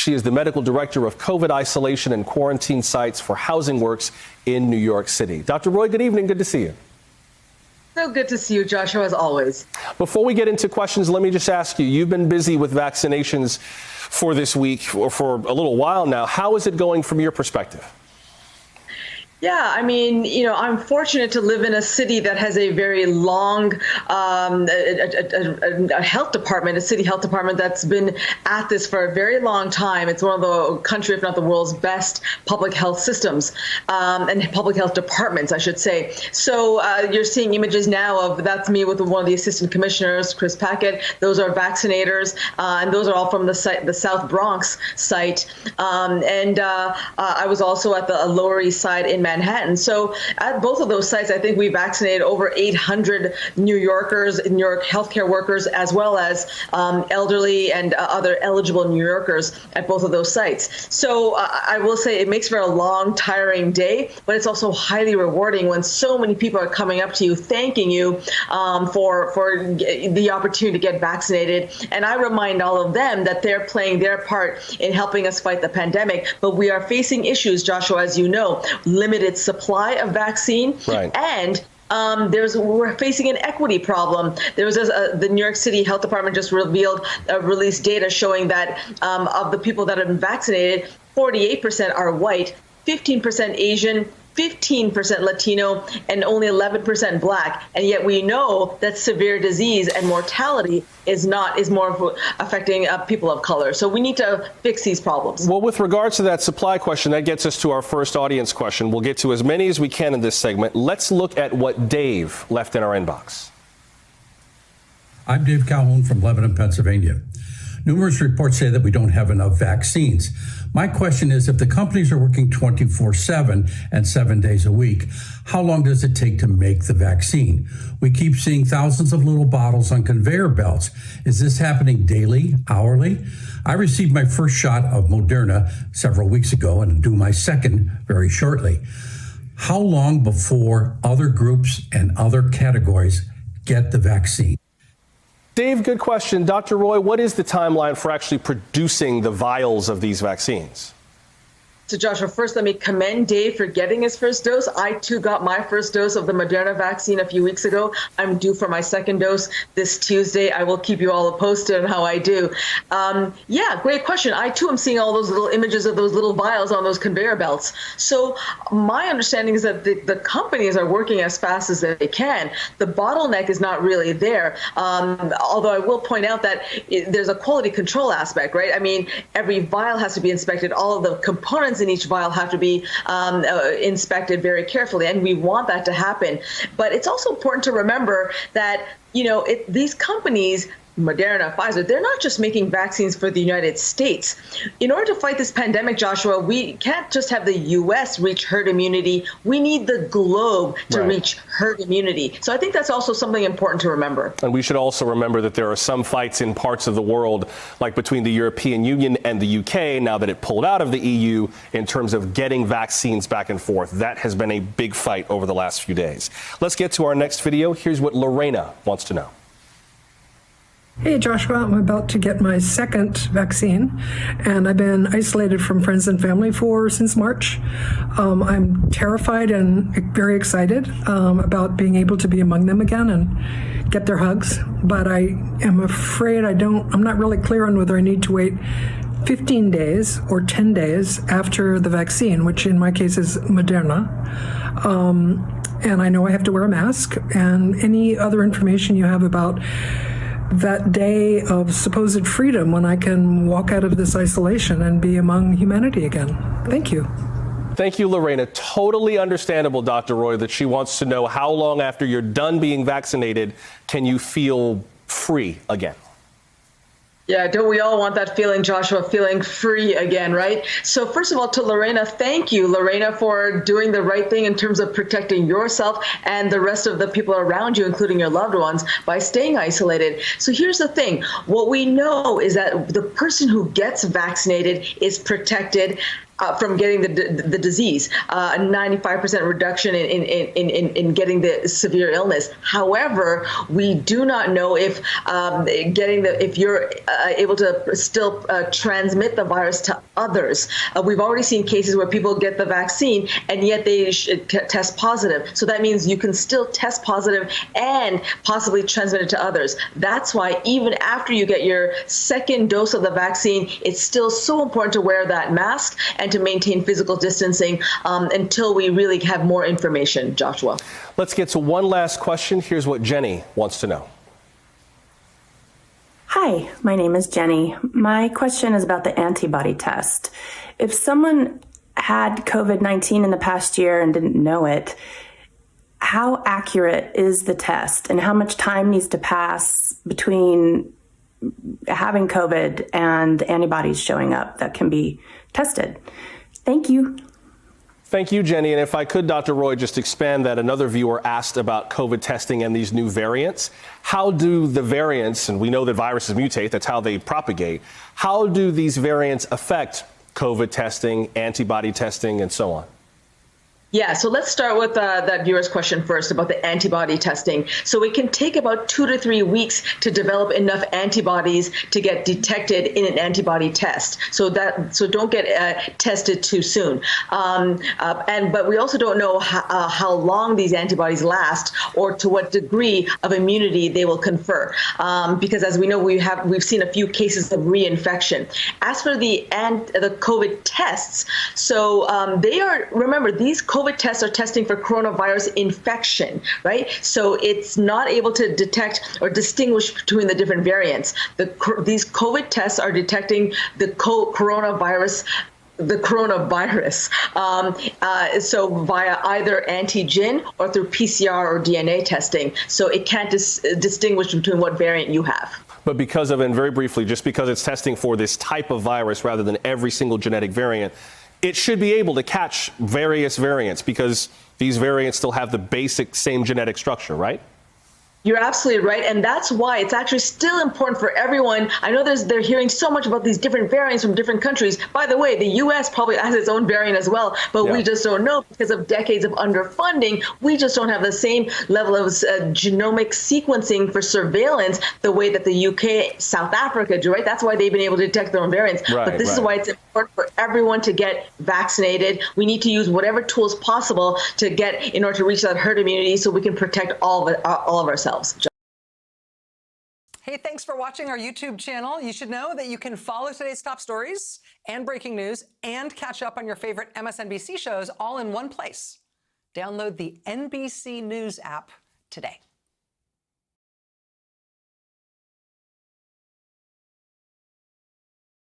She is the medical director of COVID isolation and quarantine sites for Housing Works in New York City. Dr. Roy, good evening. Good to see you. So good to see you, Joshua, as always. Before we get into questions, let me just ask you, you've been busy with vaccinations for this week or for a little while now. How is it going from your perspective? Yeah, I mean, I'm fortunate to live in a city that has a very long a health department, a city health department that's been at this for a very long time. It's one of the country, if not the world's best public health systems and public health departments, I should say. So you're seeing images now of, that's me with one of the assistant commissioners, Chris Packett. Those are vaccinators, and those are all from the South Bronx site. I was also at the Lower East Side in Manhattan. So at both of those sites, I think we vaccinated over 800 New Yorkers, New York healthcare workers, as well as elderly and other eligible New Yorkers at both of those sites. So I will say it makes for a long, tiring day, but it's also highly rewarding when so many people are coming up to you, thanking you for the opportunity to get vaccinated. And I remind all of them that they're playing their part in helping us fight the pandemic. But we are facing issues, Joshua, as you know, limited supply of vaccine, right, and we're facing an equity problem. There was the New York City Health Department just released data showing that of the people that have been vaccinated, 48% are white, 15% Asian, 15% Latino, and only 11% Black. And yet we know that severe disease and mortality is more affecting people of color. So we need to fix these problems. Well, with regards to that supply question, that gets us to our first audience question. We'll get to as many as we can in this segment. Let's look at what Dave left in our inbox. I'm Dave Calhoun from Lebanon, Pennsylvania. Numerous reports say that we don't have enough vaccines. My question is, if the companies are working 24/7 and 7 days a week, how long does it take to make the vaccine? We keep seeing thousands of little bottles on conveyor belts. Is this happening daily, hourly? I received my first shot of Moderna several weeks ago and due my second very shortly. How long before other groups and other categories get the vaccine? Dave, good question. Dr. Roy, what is the timeline for actually producing the vials of these vaccines? So Joshua, first let me commend Dave for getting his first dose. I too got my first dose of the Moderna vaccine a few weeks ago. I'm due for my second dose this Tuesday. I will keep you all posted on how I do. Yeah, great question. I too am seeing all those little images of those little vials on those conveyor belts. So my understanding is that the companies are working as fast as they can. The bottleneck is not really there. Although I will point out that there's a quality control aspect, right? I mean, every vial has to be inspected. All of the components in each vial have to be inspected very carefully, and we want that to happen. But it's also important to remember that, these companies, Moderna, Pfizer, they're not just making vaccines for the United States. In order to fight this pandemic, Joshua, we can't just have the U.S. reach herd immunity. We need the globe to reach herd immunity. So I think that's also something important to remember. And we should also remember that there are some fights in parts of the world, like between the European Union and the UK, now that it pulled out of the EU, in terms of getting vaccines back and forth. That has been a big fight over the last few days. Let's get to our next video. Here's what Lorena wants to know. Hey, Joshua, I'm about to get my second vaccine, and I've been isolated from friends and family since March. I'm terrified and very excited about being able to be among them again and get their hugs, but I am afraid I'm not really clear on whether I need to wait 15 days or 10 days after the vaccine, which in my case is Moderna. And I know I have to wear a mask, and any other information you have about that day of supposed freedom when I can walk out of this isolation and be among humanity again. Thank you. Thank you, Lorena. Totally understandable, Dr. Roy, that she wants to know how long after you're done being vaccinated can you feel free again? Yeah, don't we all want that feeling, Joshua, feeling free again, right? So first of all, to Lorena, thank you, Lorena, for doing the right thing in terms of protecting yourself and the rest of the people around you, including your loved ones, by staying isolated. So here's the thing. What we know is that the person who gets vaccinated is protected from getting the disease, a 95% reduction in getting the severe illness. However, we do not know if if you're able to still transmit the virus to others. We've already seen cases where people get the vaccine and yet they test positive. So that means you can still test positive and possibly transmit it to others. That's why even after you get your second dose of the vaccine, it's still so important to wear that mask and to maintain physical distancing until we really have more information, Joshua. Let's get to one last question. Here's what Jenny wants to know. Hi, my name is Jenny. My question is about the antibody test. If someone had COVID-19 in the past year and didn't know it, how accurate is the test and how much time needs to pass between having COVID and antibodies showing up that can be tested? Thank you. Thank you, Jenny. And if I could, Dr. Roy, just expand that. Another viewer asked about COVID testing and these new variants. How do the variants, and we know that viruses mutate, that's how they propagate. How do these variants affect COVID testing, antibody testing, and so on? Yeah, so let's start with that viewer's question first about the antibody testing. So it can take about 2 to 3 weeks to develop enough antibodies to get detected in an antibody test. So don't get tested too soon. But we also don't know how long these antibodies last or to what degree of immunity they will confer. Because as we know, we've seen a few cases of reinfection. As for the COVID tests, so remember, these COVID tests are testing for coronavirus infection, right? So it's not able to detect or distinguish between the different variants. These COVID tests are detecting the coronavirus, so via either antigen or through PCR or DNA testing. So it can't distinguish between what variant you have. But and very briefly, just because it's testing for this type of virus rather than every single genetic variant, it should be able to catch various variants because these variants still have the basic same genetic structure, right? You're absolutely right. And that's why it's actually still important for everyone. I know they're hearing so much about these different variants from different countries. By the way, the U.S. probably has its own variant as well, but we just don't know because of decades of underfunding. We just don't have the same level of genomic sequencing for surveillance the way that the U.K., South Africa do, right? That's why they've been able to detect their own variants. But this is why it's important for everyone to get vaccinated. We need to use whatever tools possible to get in order to reach that herd immunity so we can protect all of ourselves. Hey, thanks for watching our YouTube channel. You should know that you can follow today's top stories and breaking news and catch up on your favorite MSNBC shows all in one place. Download the NBC News app today.